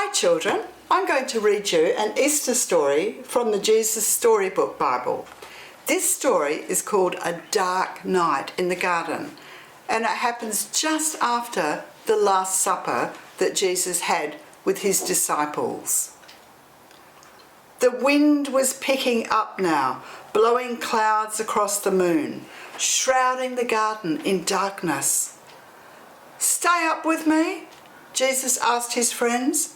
Hi children, I'm going to read you an Easter story from the Jesus Storybook Bible. This story is called A Dark Night in the Garden, and it happens just after the Last Supper that Jesus had with his disciples. The wind was picking up now, blowing clouds across the moon, shrouding the garden in darkness. "Stay up with me?" Jesus asked his friends.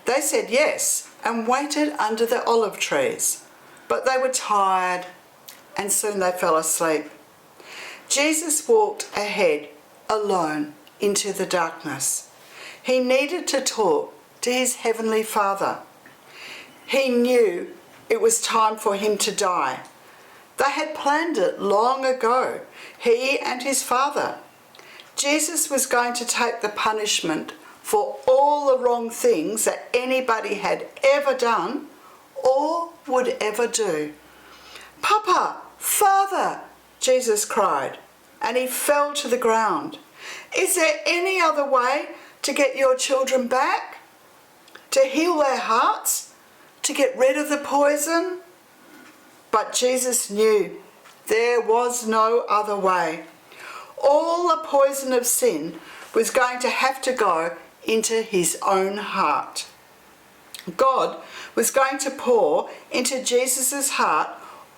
They said yes and waited under the olive trees, but they were tired and soon they fell asleep. Jesus walked ahead alone into the darkness. He needed to talk to his heavenly Father. He knew it was time for him to die. They had planned it long ago, he and his Father. Jesus was going to take the punishment for all the wrong things that anybody had ever done or would ever do. "Papa, Father," Jesus cried, and he fell to the ground. "Is there any other way to get your children back? To heal their hearts? To get rid of the poison?" But Jesus knew there was no other way. All the poison of sin was going to have to go into his own heart. God was going to pour into Jesus' heart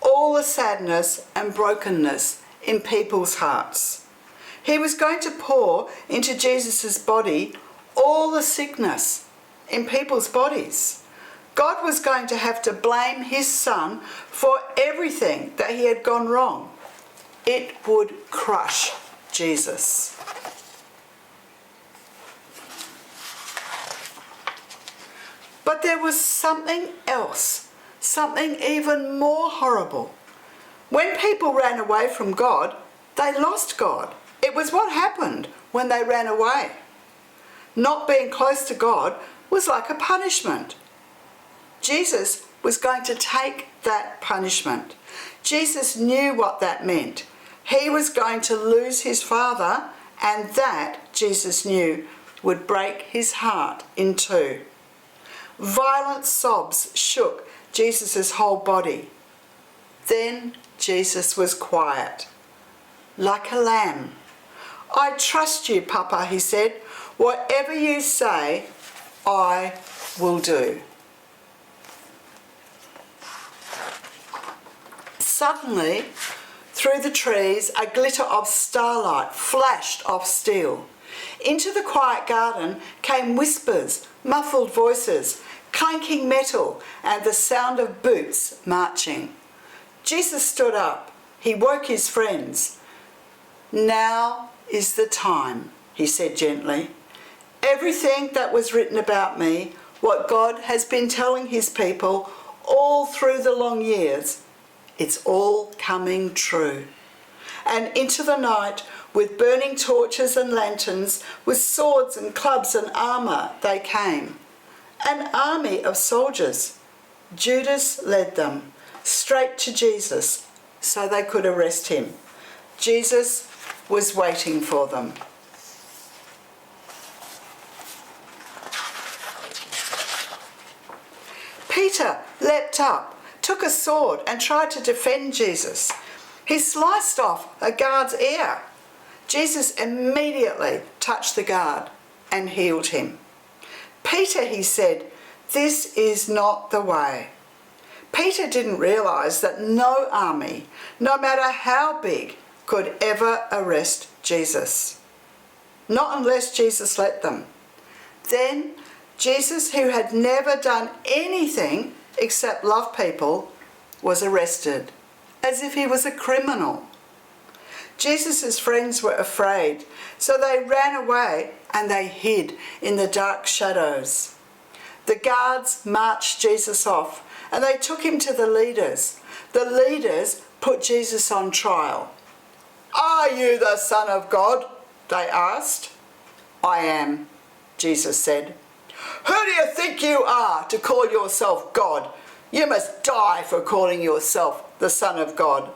all the sadness and brokenness in people's hearts. He was going to pour into Jesus' body all the sickness in people's bodies. God was going to have to blame his Son for everything that he had gone wrong. It would crush Jesus. But there was something else, something even more horrible. When people ran away from God, they lost God. It was what happened when they ran away. Not being close to God was like a punishment. Jesus was going to take that punishment. Jesus knew what that meant. He was going to lose his Father, and that, Jesus knew, would break his heart in two. Violent sobs shook Jesus' whole body. Then Jesus was quiet, like a lamb. "I trust you, Papa," he said. "Whatever you say, I will do." Suddenly, through the trees, a glitter of starlight flashed off steel. Into the quiet garden came whispers, muffled voices, clanking metal, and the sound of boots marching. Jesus stood up. He woke his friends. "Now is the time," he said gently. "Everything that was written about me, what God has been telling his people all through the long years, it's all coming true." And into the night, with burning torches and lanterns, with swords and clubs and armour, they came. An army of soldiers. Judas led them straight to Jesus so they could arrest him. Jesus was waiting for them. Peter leapt up, took a sword and tried to defend Jesus. He sliced off a guard's ear. Jesus immediately touched the guard and healed him. "Peter," he said, "this is not the way." Peter didn't realise that no army, no matter how big, could ever arrest Jesus. Not unless Jesus let them. Then Jesus, who had never done anything except love people, was arrested, as if he was a criminal. Jesus' friends were afraid, so they ran away and they hid in the dark shadows. The guards marched Jesus off and they took him to the leaders. The leaders put Jesus on trial. "Are you the Son of God?" they asked. "I am," Jesus said. "Who do you think you are to call yourself God? You must die for calling yourself the Son of God."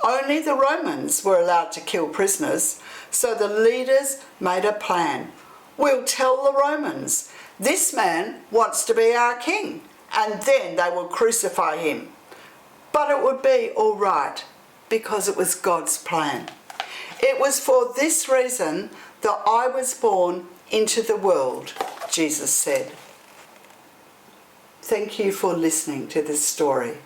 Only the Romans were allowed to kill prisoners, so the leaders made a plan. "We'll tell the Romans This man wants to be our king, and then they will crucify him. But it would be all right because it was God's plan. It was for this reason that I was born into the world, Jesus said. Thank you for listening to this story.